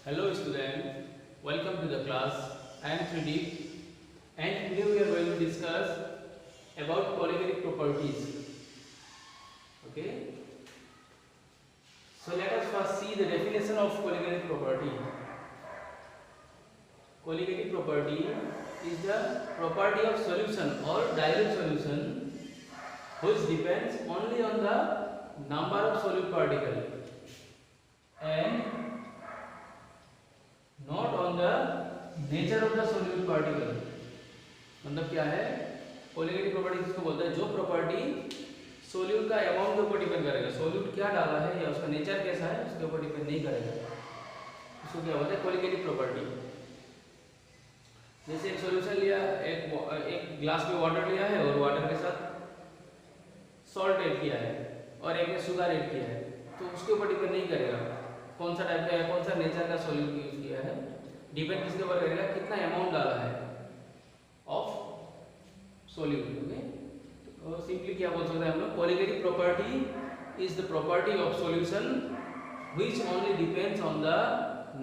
Hello student, welcome to the class. I am Trideep and today we are going to discuss about polygenic properties. Okay. So let us first see the definition of polygenic property. Polygenic property is the property of solution or dilute solution which depends only on the number of solute particles and not on the nature of the solute particle. मतलब क्या है, पॉलीगेटिक property किसको बोलते हैं? जो property solute का amount के ऊपर डिपेंड करेगा, सोल्यूट क्या डाला है या उसका नेचर कैसा है उसके ऊपर डिपेंड नहीं करेगा, उसको क्या बोलते हैं? पॉलीगेटिक प्रॉपर्टी। जैसे एक सॉल्यूशन लिया, एक ग्लास में वाटर लिया है और वाटर के साथ सॉल्ट ऐड किया है और एक में शुगर ऐड किया है, तो उसके ऊपर डिपेंड नहीं करेगा कौन सा टाइप का है, कौन सा नेचर का सॉल्यूट यूज किया है। डिपेंड किसके ऊपर करेगा? कितना अमाउंट डाला है ऑफ सॉल्यूट। ओके, तो सिंपली क्या बोल सकते हैं हम लोग? Colligative property is the property of solution which only depends on the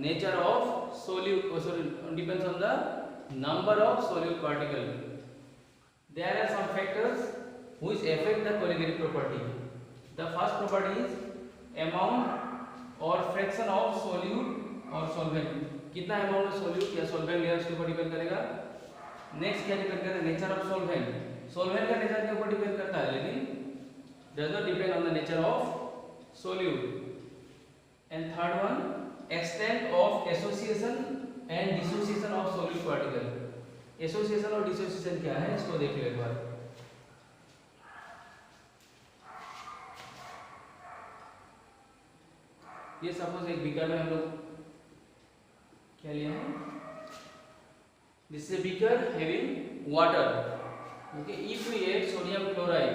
nature of solute, depends on the number of solute particle. There are some factors which affect the colligative property. The first property is amount और fraction of solute और solvent. कितना amount में solute या solvent लिया उसके ऊपर depend करेगा। Next क्या डिपेंड करेगा? Nature of solvent. सॉल्वेंट का नेचर के ऊपर डिपेंड करता है लेकिन does not depend on the nature of solute. And third one, extent of association and dissociation of solute particle. Association और डिसोसिएशन क्या है इसको देख लो एक बार। ये सपोज एक बीकर में हम लोग क्या लिया है? This is a beaker having water. Okay, if we add sodium chloride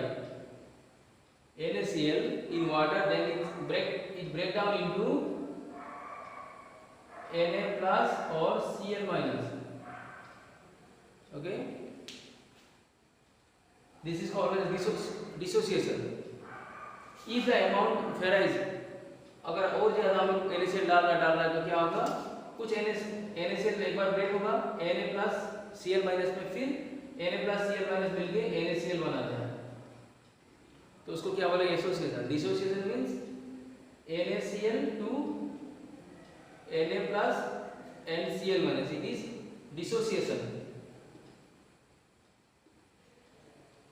NaCl in water, then it break down into Na plus or Cl minus. Okay, this is called as dissociation. If the amount varies, अगर और ज्यादा हम NaCl डाल रहा है तो क्या होगा? कुछ NaCl एक बार ब्रेक होगा Na प्लस Cl माइनस में, फिर Na प्लस Cl माइनस मिलके NaCl बनाता है, तो उसको क्या बोलेंगे? Association. Dissociation means NaCl to Na plus and Cl minus, it is dissociation.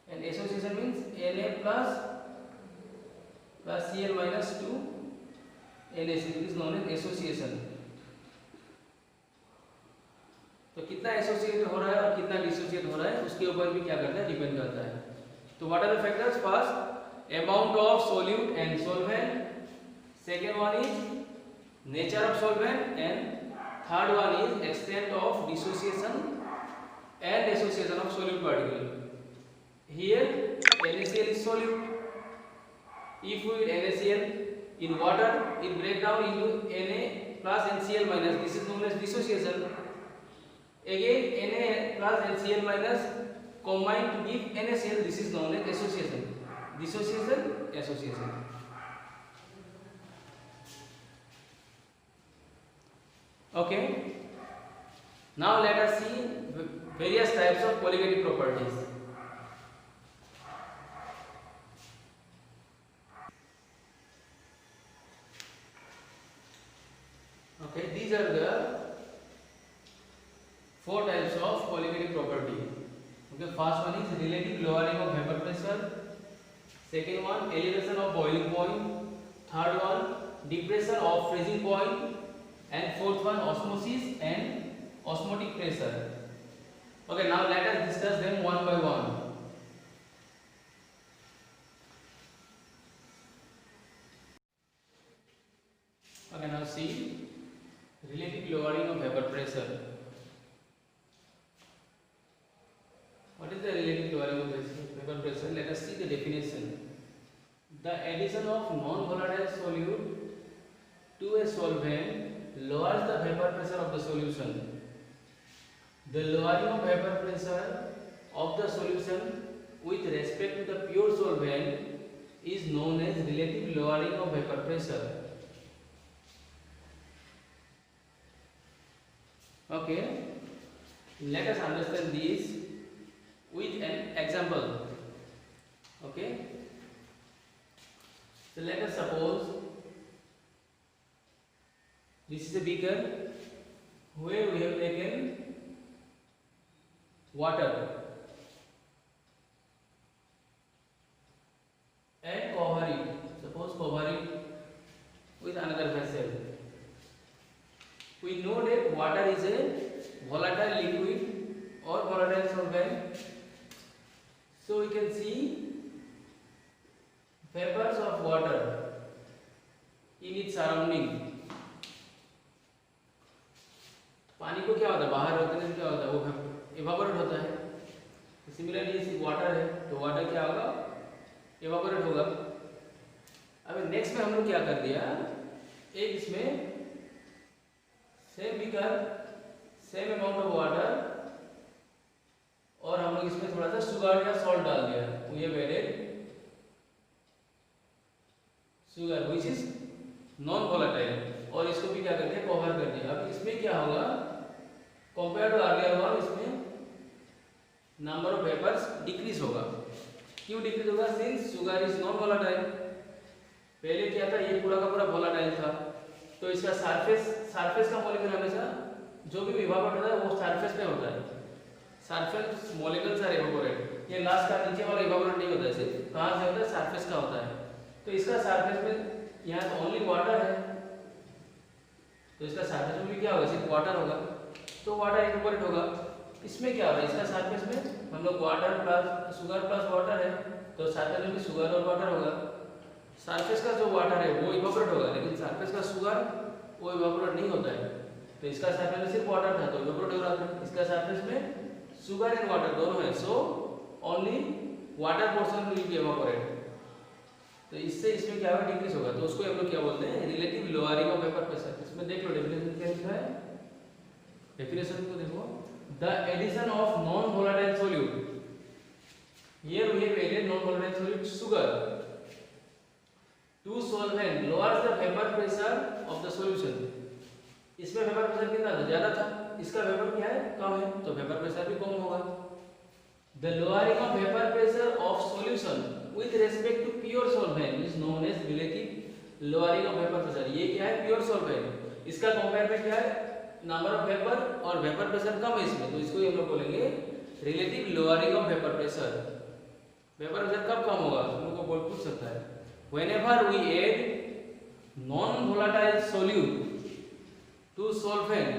And association means Na plus Cl minus to NaCl, it is known as association. तो कितना associate हो रहा है और कितना डिसोसिएट हो रहा है उसके ऊपर भी क्या करता है? डिपेंड करता है। तो what are the factors? First, amount of solute and solvent. Second one is nature of solvent and third one is extent of dissociation and association of solute particle. Here NaCl is solute. If we add NaCl in water, it break down into Na plus and Cl minus. This is known as dissociation. Again Na plus and Cl minus combine to give NaCl. This is known as association. Dissociation, association. Okay. Now let us see various types of polygenetic properties. Okay, these are the four types of polygenetic property. Okay, first one is relative lowering of vapor pressure. Second one, elevation of boiling point. Third one, depression of freezing point. And fourth one, osmosis and osmotic pressure. Okay, now let us discuss them one by one. Okay, now see relative lowering of vapor pressure. What is the relative lowering of vapor pressure? Let us see the definition. The addition of non-volatile solute to a solvent lowers the vapor pressure of the solution. The lowering of vapor pressure of the solution with respect to the pure solvent is known as relative lowering of vapor pressure. Okay, let us understand this with an example. Okay, so let us suppose this is a beaker where we have taken water and cover it. Suppose cover it with another vessel. We know that water is a volatile liquid or volatile solvent. So we can see vapors of water in its surrounding. पानी को क्या होता है, बाहर होते हैं क्या होता है, वो इवापोरेट होता है. सिमिलरली इस वाटर है तो वाटर क्या होगा, इवापोरेट होगा. अब नेक्स्ट में हम लोग क्या कर दिया, एक इसमें same beaker, same amount of water और हम लोग इसमें थोड़ा सा शुगर या सॉल्ट डाल दिया. We have added sugar which is non volatile और इसको भी क्या कर दिया, कवर कर दिया. अब इसमें क्या होगा, कंपेयर टू अर्लियर वन इसमें नंबर ऑफ वेपर्स डिक्रीज होगा. क्यों डिक्रीज होगा, since sugar is non volatile. पहले क्या था, ये पूरा का पूरा वोलेटाइल था तो इसका सरफेस का मॉलिक्यूल हमेशा जो भी इवापोरेट होता है वो सरफेस पे होता है. Surface molecules are evaporate. ये लास्ट का नीचे वाला इवापोरेट नहीं होता है, सिर्फ कहां से होता है, सरफेस का होता है. तो इसका सरफेस में यहाँ तो ओनली वाटर है तो इसका सरफेस में भी क्या होगा, सिर्फ वाटर होगा तो वाटर इवापोरेट होगा. इसमें क्या होगा, इसका सरफेस में हम लोग water plus sugar plus water है तो सरफेस में भी शुगर और वाटर होगा. सरफेस का जो वाटर है वो इवापोरेट होगा लेकिन सरफेस का शुगर वो इवापोरेट नहीं होता है. तो इसका सरफेस में सिर्फ वाटर था तो इवापोरेट हो रहा था. इसका सरफेस में शुगर एंड वाटर दोनों है so only water portion will be evaporate. तो इससे इसमें क्या होगा, डिक्रीज होगा. तो उसको हम लोग क्या बोलते हैं, relative lowering of vapour pressure. इसमें देख लो डेफिनेशन क्या लिखा है, डेफिनेशन को देखो. The addition of non volatile solute, here we have added non volatile solute sugar to solvent lowers the vapour pressure of the solution. इसमें वेपर प्रेशर कितना था, ज्यादा था. इसका वेपर क्या है, कम है तो वेपर प्रेशर भी कम होगा. The lowering of vapour pressure of solution with respect to pure solvent is known as relative lowering of vapor pressure. ये क्या है, pure solvent. इसका कंपेयर में क्या है, नंबर ऑफ वेपर और वेपर प्रेशर कम है इसमें तो इसको हम लोग बोलेंगे relative lowering of vapour pressure. Vapour pressure कब कम होगा, हम लोग को बोल पूछ सकता है. whenever we add non volatile solute to solvent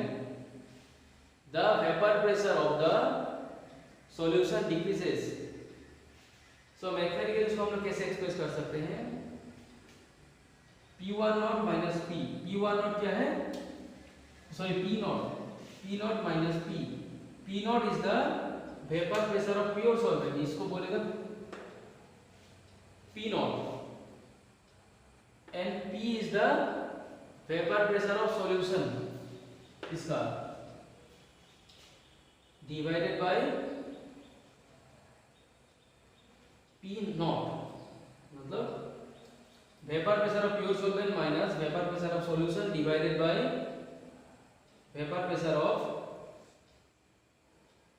the vapor pressure of the solution decreases. So mathematically इसको हम लोग कैसे एक्सप्रेस कर सकते हैं, P1 not minus P. P1 not क्या है, sorry P not minus P. P not is the vapour pressure of pure solvent. इसको बोलेगा P not and P is the vapour pressure of solution. इसका divided by P not, मतलब vapour pressure of pure solvent minus vapour pressure of solution divided by vapour pressure of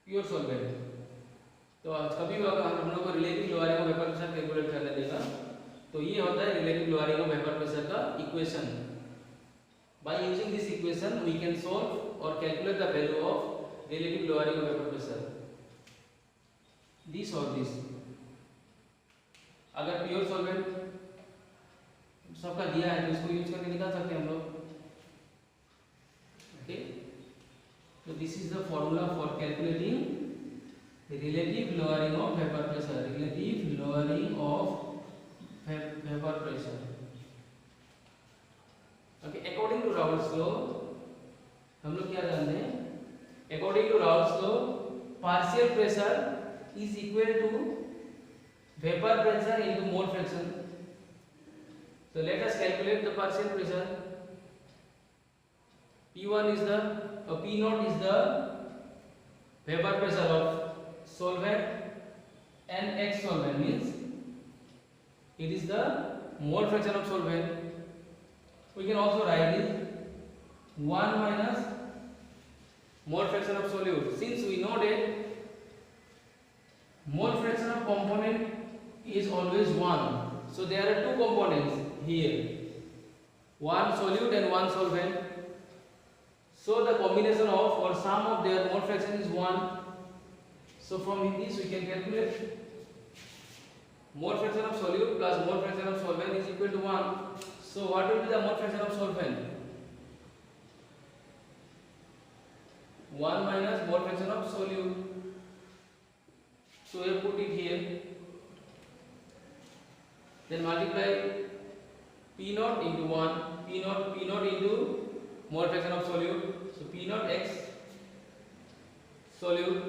pure solvent. तो कभी भी अगर हम लोग को relative lowering of vapour pressure calculate करने देगा तो ये होता है relative lowering of vapour pressure का equation. By using this equation we can solve और calculate the value of relative lowering of vapour pressure. This और दिस, अगर प्योर सॉल्वेंट सबका दिया है तो इसको यूज करके निकाल सकते हैं हम लोग. ओके, तो this is the formula for calculating relative lowering of vapour pressure. Relative lowering of vapour pressure. Okay, according to Raoult's law हम लोग क्या जानते हैं, according to Raoult's law partial pressure is equal to vapor pressure into mole fraction. So let us calculate the partial pressure. P1 is the P naught is the vapor pressure of solvent and X solvent means it is the mole fraction of solvent. We can also write it 1 minus mole fraction of solute. Since we know that mole fraction of component is always 1, so there are two components here, one solute and one solvent. So the combination of or sum of their mole fraction is 1. So from this we can calculate mole fraction of solute plus mole fraction of solvent is equal to 1. So what will be the mole fraction of solvent? 1 minus mole fraction of solute. So we have put it here. Then multiply P naught into 1, P naught into mole fraction of solute. So P naught x solute.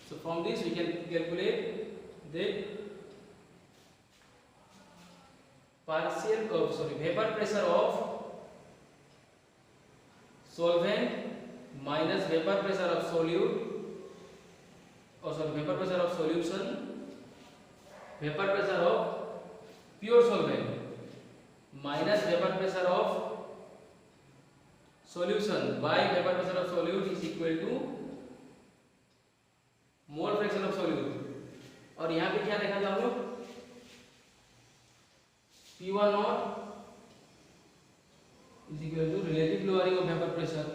So from this we can calculate the vapor pressure of solvent minus vapor pressure of solute, vapor pressure of solution, vapor pressure of pure solvent minus vapor pressure of solution by vapor pressure of solute is equal to mole fraction of solute. और यहाँ पे क्या देखा था हम लोग, P1 naught is equal to relative lowering of vapour pressure.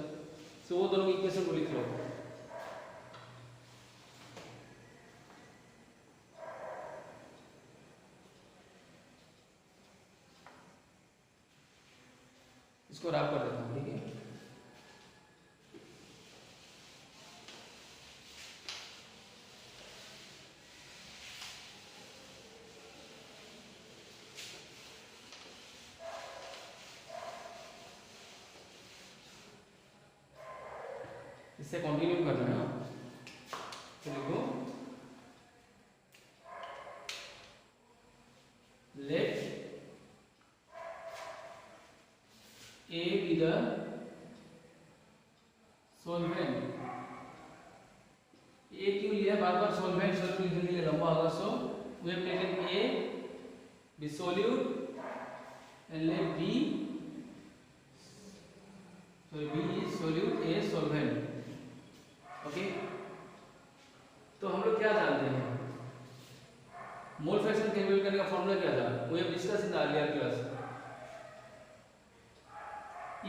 So वो दोनों इक्वेशन को लिख लो। इसको रैप कर देता हूँ, ठीक है। इससे कंटिन्यू करना है ना, तो लिखो late A be the solvent। A क्यों लिया, बार बार solvent solute लिखने के लिए लंबा होगा। सो we have taken A be solute and let B is solute, A solvent। Okay, तो हम लोग क्या जानते हैं, मोल फ्रैक्शन कैलकुलेट करने का फॉर्मूला क्या था, we have discuss in the earlier class.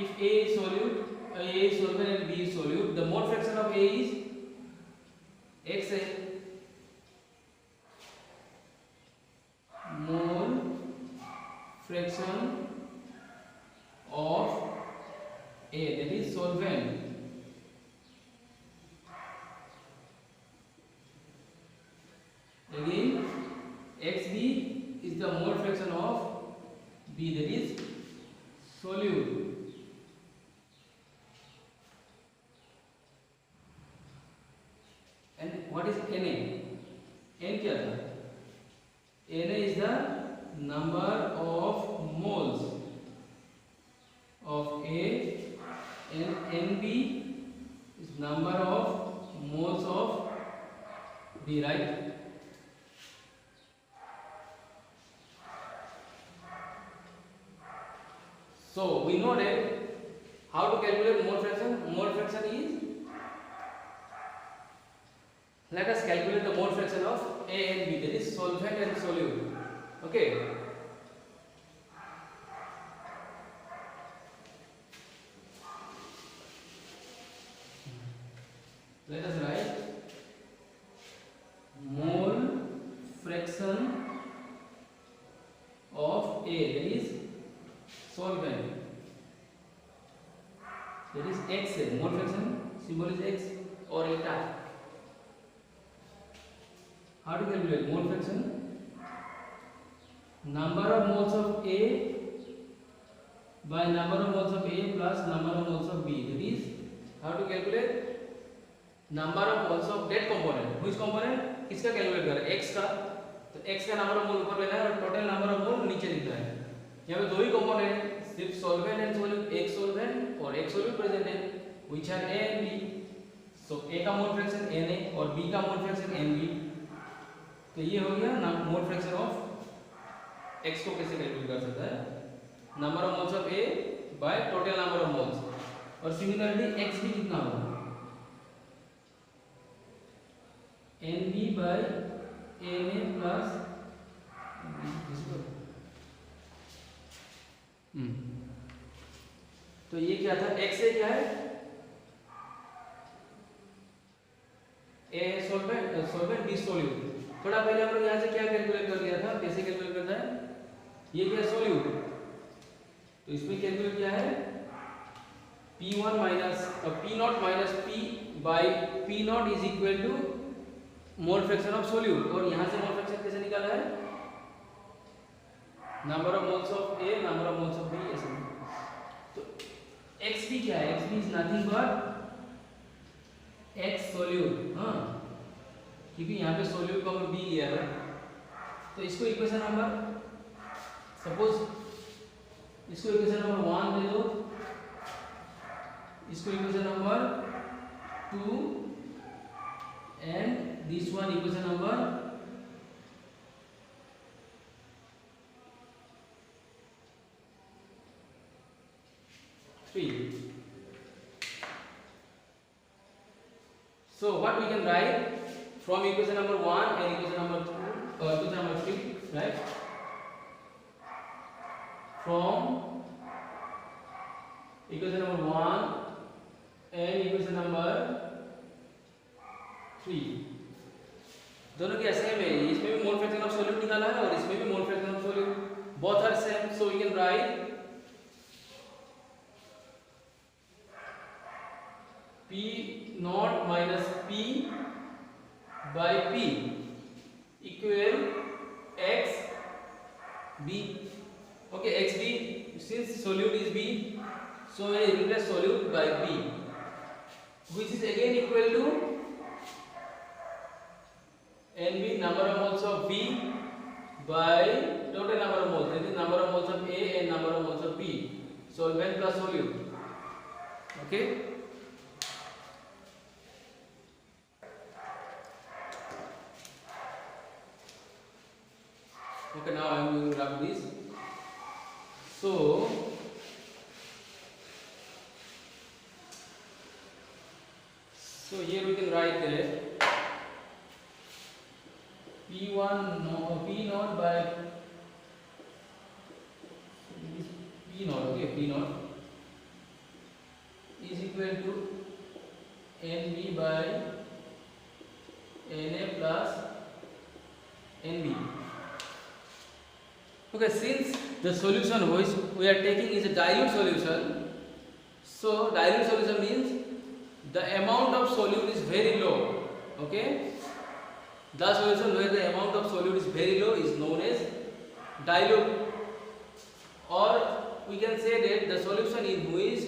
If A is solute, A is solvent and B is solute, the mole fraction of A is XA, mole fraction of A, that is solvent, again XB is the mole fraction of B, that is solute, and what is Na? N क्या था, Na is the number of moles of A and Nb is number of moles of B, right? So we know that how to calculate mole fraction. Mole fraction is, let us calculate the mole fraction of A and B, that is solvent and solute. Okay. Let us write mole fraction of A, that is solvent, that is X। mole fraction symbol is X or eta। how to calculate mole fraction, number of moles of A by number of moles of A plus number of moles of B, that is how to calculate number of moles of that component। which component, किसका calculate कर रहे हैं, X का। तो X का number of मोल ऊपर लेना है और टोटल नंबर ऑफ मोल नीचे लिखना है। यहाँ पे दो ही कंपोनेंट, सिर्फ सॉल्वेंट एंड सोल्यूट, एक सॉल्वेंट और एक सोल्यूट प्रेजेंट है, which are A and B। So A का मोल फ्रैक्शन Na और B का मोल फ्रैक्शन Nb। तो ये हो गया ना मोल फ्रैक्शन ऑफ X को कैसे कैलकुलेट कर सकता है, number of moles of A by total number of moles, और सिमिलरली XB कितना होगा, NB बाय Na प्लस, तो ये क्या था, X से क्या है, A solvent, solvent B solute. थोड़ा पहले हम लोग यहाँ से क्या कैलकुलेट कर लिया था, कैसे कैलकुलेट करना है, ये क्या सोल्यूट, तो इसमें कैलकुलेट क्या है, P1 minus P0 minus P by P0 is equal to mole fraction of solute, और यहाँ से मोल फ्रैक्शन कैसे निकाला है, number of moles of A, number of moles of B, ऐसे। तो XB क्या है, XB is nothing but X solute, हाँ, क्योंकि यहाँ पे सोल्यूट को हमने B लिया है, तो इसको इक्वेशन नंबर, सपोज इसको इक्वेशन नंबर 1 दे दो, इसको equation number 2 and this one equation number 3. So what we can write from equation number 1 and equation number 2, equation number 3, right? From equation number 1 and equation number 3, दोनों क्या same है, इसमें भी मोल fraction of solute निकाला है और इसमें भी मोल fraction of solute, both are same, so we can write P0 minus P by P equal XB. Okay, XB, since solute is B, so I replace solute by B, which is again equal to NB, number of moles of B by total number of moles, that is number of moles of A and number of moles of B, solvent plus solute. Okay. Okay, now I am going to graph this. So here we can write P1 P0 by P0, okay, P0 is equal to NB by Na plus NB. Okay, since the solution which we are taking is a dilute solution, so dilute solution means the amount of solute is very low. Okay, the solution where the amount of solute is very low is known as dilute, or we can say that the solution in which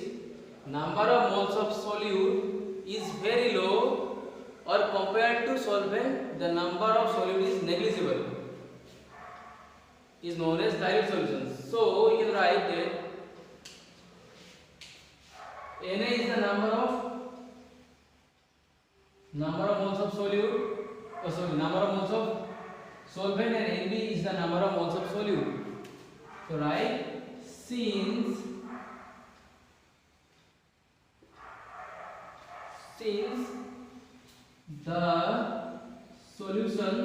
number of moles of solute is very low, or compared to solvent the number of solute is negligible, is known as dilute solution. So we can write that Na is the number of moles of solute, number of moles of solvent, and Nb is the number of moles of solute. So write, since the solution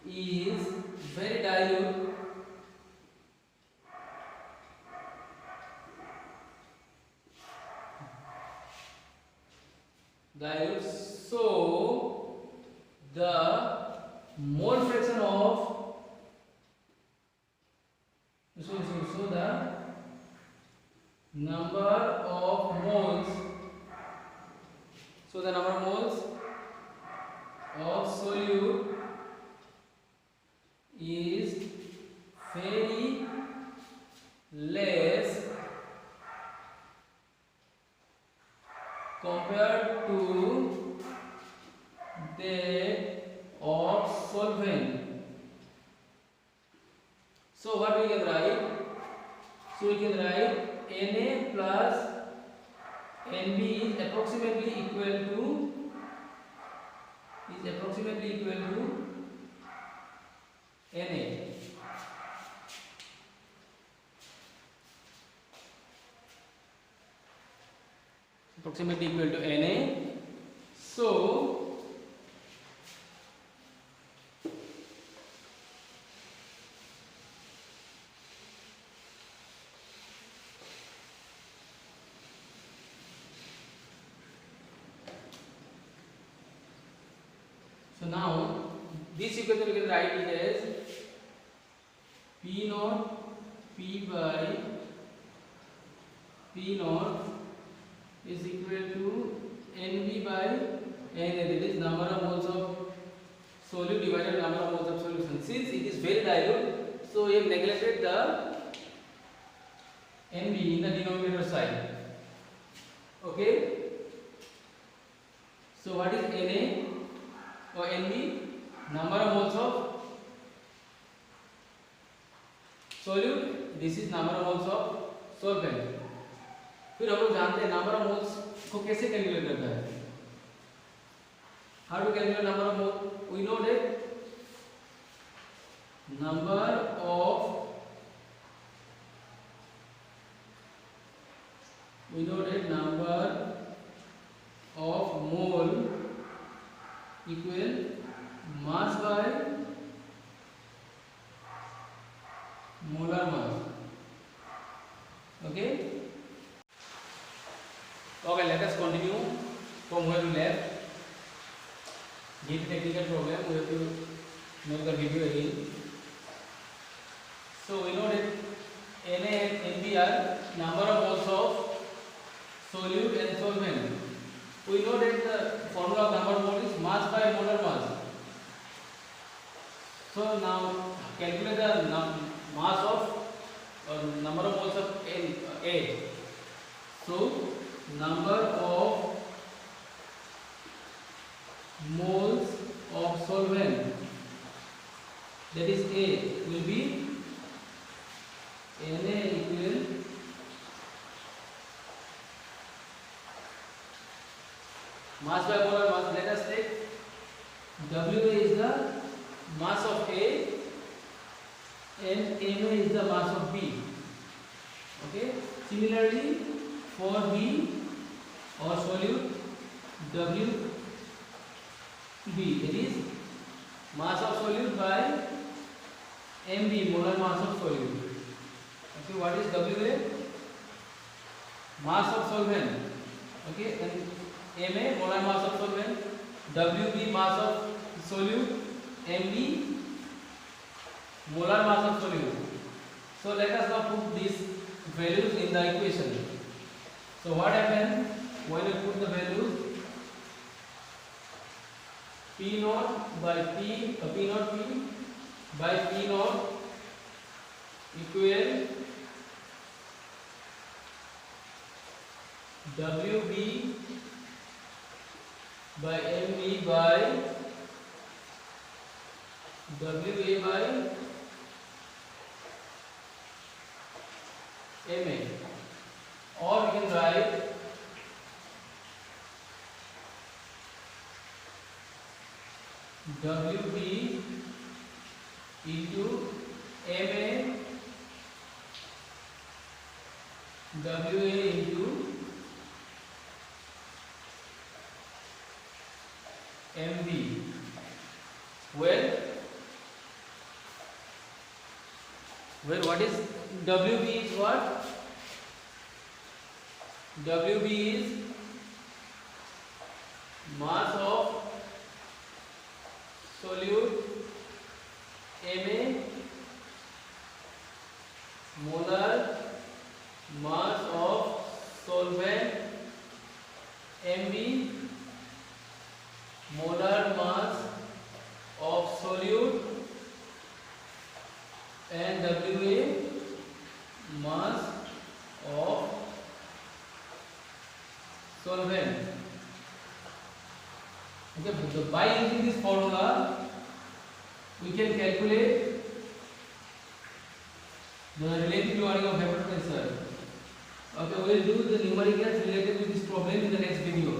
is very dilute, so the mole fraction of so the number of moles of solute is very less compared to that of solvent. So what we can write? So we can write Na plus Nb is approximately equal to Na. approximately equal to Na. So now this equation we can write it as P naught P by P naught is equal to Nb by Na, that is number of moles of solute divided number of moles of solution. Since it is very dilute, so we have neglected the Nb in the denominator side. Okay. So what is Na or Nb? Number of moles of solute. This is number of moles of solvent. फिर हम लोग जानते हैं number of moles को कैसे calculate करता है. How to calculate number of mole? We know that number of mole equal mass by molar mass. Okay. Okay, let us continue from where we left. Due to technical problem, we have to make the video again. So we know that Na and Nb are number of moles of solute and solvent. We know that the formula of number of mole is mass by molar mass. So now calculate the mass of number of moles of A. So number of moles of solvent, that is A, will be Na equal mass by molar mass. Let us take Wa is the mass of A and Ma is the mass of B. Okay. Similarly, for B or solute, Wb, that is mass of solute by Mb, molar mass of solute. Okay, what is Wa? Mass of solvent. Okay, and Ma, molar mass of solvent. Wb, mass of solute. Mb, molar mass of solute. So let us now put these values in the equation. So what happens when you put the values? P naught by P naught P by P naught equal Wb by Mb by Wa by Ma, or we can write Wb into Ma, Wa into Mb. Well, what is Wb is what? Wb is mass of solute Ma, molar mass of solvent Mb, molar mass of solute, and Wa, mass of solvent. Okay, by using this formula, we can calculate the relative loading of vapor pressure. Okay, we will do the numericals related to this problem in the next video.